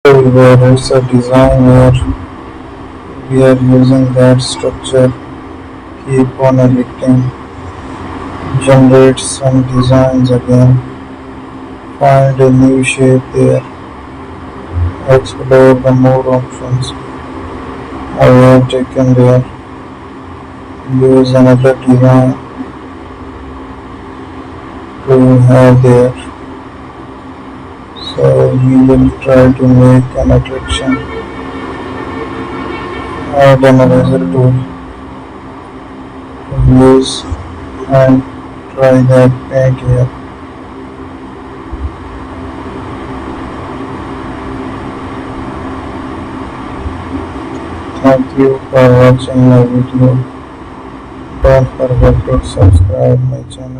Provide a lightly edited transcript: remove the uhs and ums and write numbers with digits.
Where it's a design where we are using that structure, keep on editing, generate some designs again, find a new shape there, explore the more options I have taken there, use another design to have there. So we will try to make an attraction, add an eraser tool to use and try that paint here. Thank you for watching my video. Don't forget to subscribe my channel.